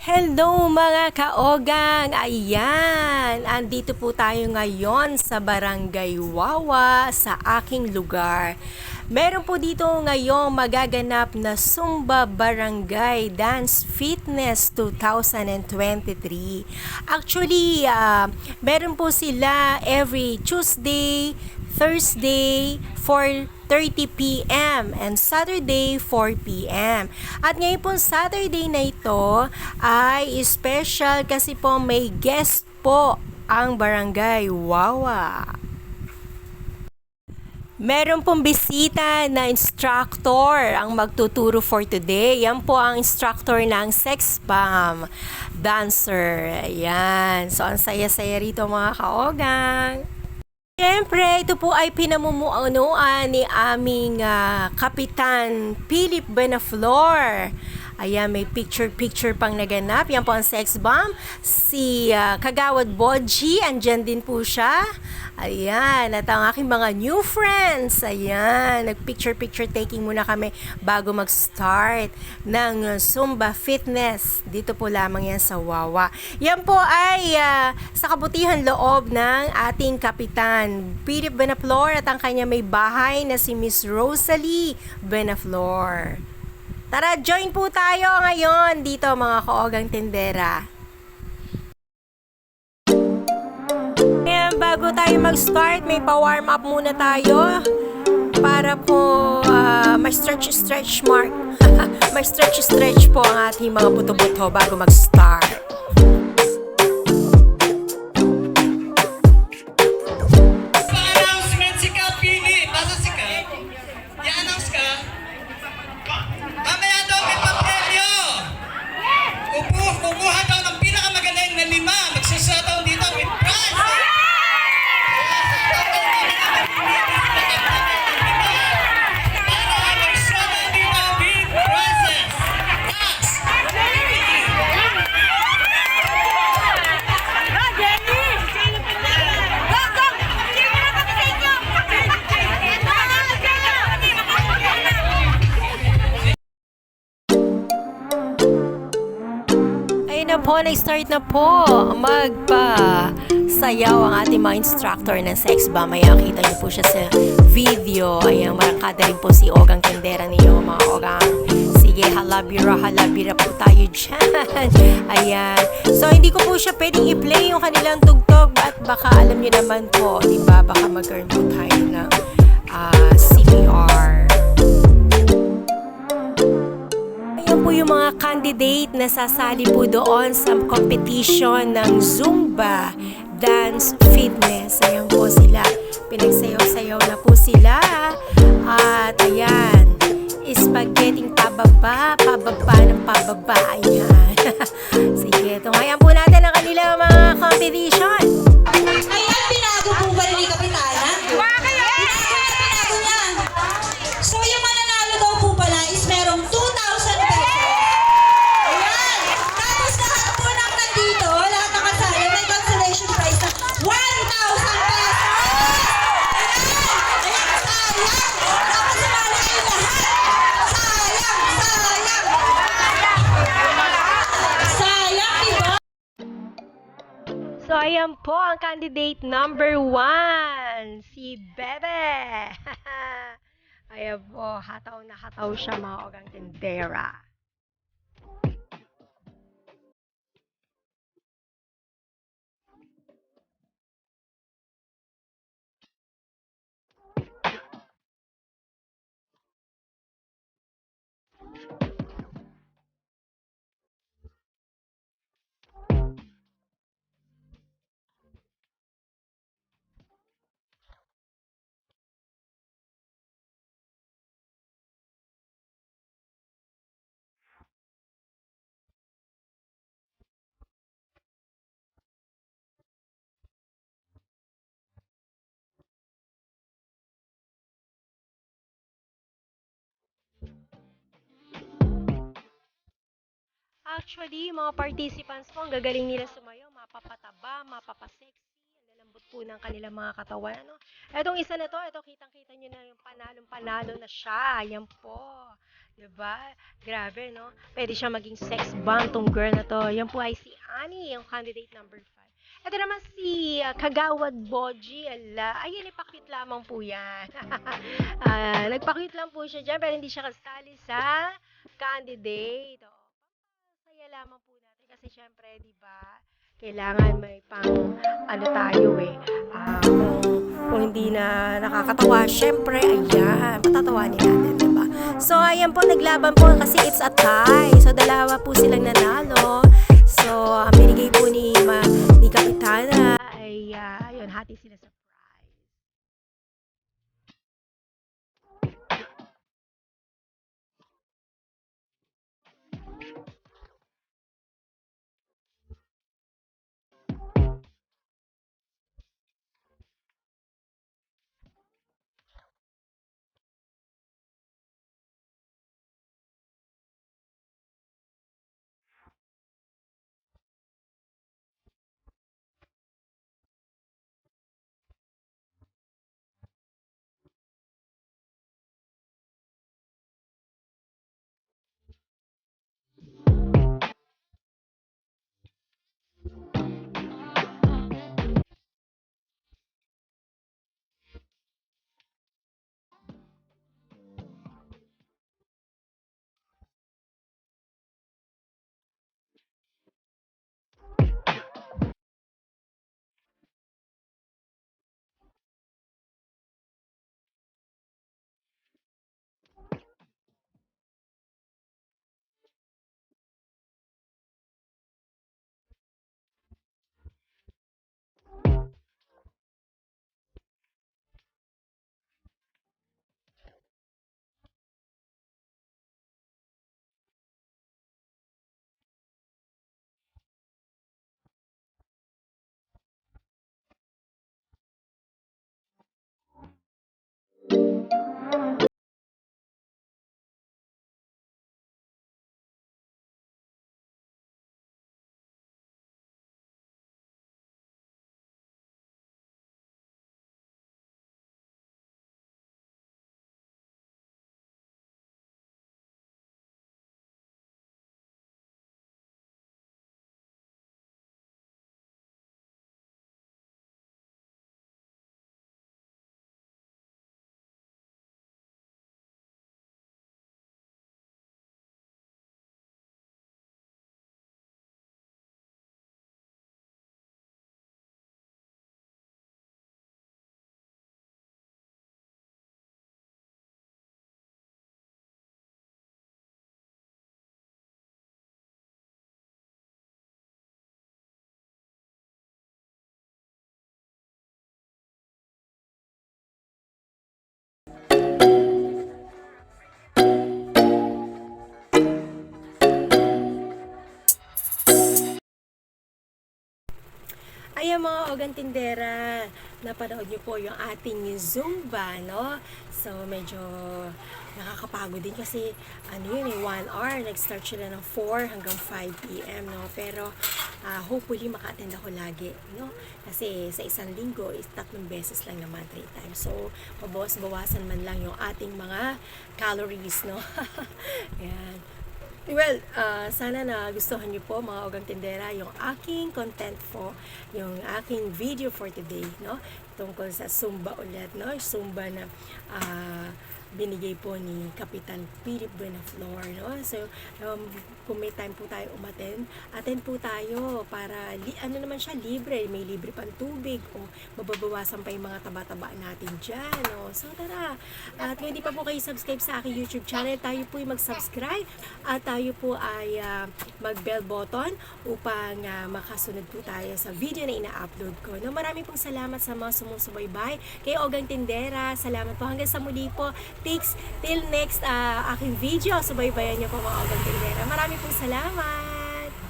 Hello mga kaogang! Ayan! Andito po tayo ngayon sa Barangay Wawa sa aking lugar. Meron po dito ngayong magaganap na Zumba Barangay Dance Fitness 2023. Actually, meron po sila every Tuesday, Thursday, 4:30 p.m. and Saturday 4 p.m. At ngayon po Saturday na ito ay special kasi po may guest po ang Barangay Wawa. Meron pong bisita na instructor ang magtuturo for today. Yan po ang instructor ng sex bomb dancer. Ayan. So, ang saya-saya rito mga kaogang. Siyempre, ito po ay pinamumuunuan ni aming Kapitan Philip Benaflor. Ayan, may picture-picture pang naganap. Yan po ang sex bomb. Si Kagawad Bodji, andyan din po siya. Ayan, at ang aking mga new friends. Ayan, nag-picture-picture taking muna kami bago mag-start ng Zumba Fitness. Dito po lamang yan sa Wawa. Yan po ay sa kabutihan loob ng ating Kapitan Philip Benaflor at ang kanya may bahay na si Miss Rosalie Benaflor. Tara, join po tayo ngayon dito mga kaogang tindera. Ayan, bago tayo mag-start, may pa-warm up muna tayo para po ma-stretch mark. Ma-stretch po ang ating mga buto-buto bago mag-start. Kumuha daw ng pinakamagaling na 5 magsasataw dito with prize. Para magsasataw dito with prizes. Na po, nag-start na po magpa-sayaw ang ating mga instructor ng sex bomb. Ayan, kita niyo po siya sa video. Ayan, marangkada rin po si Ogang Tendera niyo, mga Ogang. Sige, halabira po tayo dyan. Ayan. So, hindi ko po siya pwedeng i-play yung kanilang tugtog at baka alam niyo naman po, diba, baka mag-earn po tayo ng CPR. Ayan po yung mga candidate na sasali po doon sa competition ng Zumba Dance Fitness. Ayan po sila. Pinagsayaw-sayaw na po sila. At ayan, spaghetti pababa ng pababa. Ayan. Sige, tungayan po natin ang kanilang mga competition. Ayan, binago po ba ni Kapitana? Binago niya. So, yung mananalo daw po pala is merong 2,000 pesos. Ayan. Tapos lahat po ng nandito, lahat ng kasali, may consolation prize na 1,000 pesos. Ayan. Ayan, sayang. Tapos sumali kayo lahat. Sayang. Sayang, diba? So, ayan po ang candidate number 1, si Bebe. Ayan po, hataw na hataw siya mga Ogang Tendera. Actually, mga participants po, ang gagaling nila sumayaw, mapapataba, mapapasexy, ang lambot po ng kanilang mga katawan. Ano? Etong isa na to, ito kitang-kita nyo na yung panalong-panalo na siya. Yan po. Diba? Grabe, no? Pwede siya maging sex bomb tong girl na to. Yan po ay si Annie, yung candidate number 5. Ito naman si Kagawad Boji. Ala, ayun, ipakit lamang po yan. Nagpakit lang po siya dyan, pero hindi siya kasali sa candidate. Saya lamang po natin kasi syempre, di ba, kailangan may pang ano tayo kung hindi na nakakatawa, syempre, ayan, patatawanin natin, di ba? So, ayan po, naglaban po kasi it's a tie. So, dalawa po silang nanalo. So, ang binigay po ni Kapitana ay, ayun, hati sila sa prize. Ayan mga ogantindera, napanood niyo po yung ating Zumba, no? So, medyo nakakapagod din kasi, ano yun 1 hour, nag-start sila ng 4 hanggang 5 p.m., no? Pero, hopefully, maka-attend ako lagi, no? Kasi, sa isang linggo, 3 beses lang naman, 3 times. So, mabawas-bawasan man lang yung ating mga calories, no? Ayan. Well, sana na gustuhan niyo po mga ogang tindera yung aking content po, yung aking video for today, no? Tungkol sa Zumba ulit, no? Zumba na binigay po ni Kapitan Philip Buenaflor, no? So, kung may time po tayo attend po tayo para, ano naman siya, libre. May libre pang tubig o mababawasan pa yung mga taba-taba natin dyan, no? So, tara. At kung hindi pa po kayo subscribe sa aking YouTube channel, tayo po ay mag-subscribe at tayo po ay mag-bell button upang makasunod po tayo sa video na ina-upload ko. No, marami pong salamat sa mga sumusubaybay. Kay Ogang Tindera, salamat po. Hanggang sa muli po. Till next aking video, subaybayan niyo po mga Ogang Tindera. Marami pong salamat.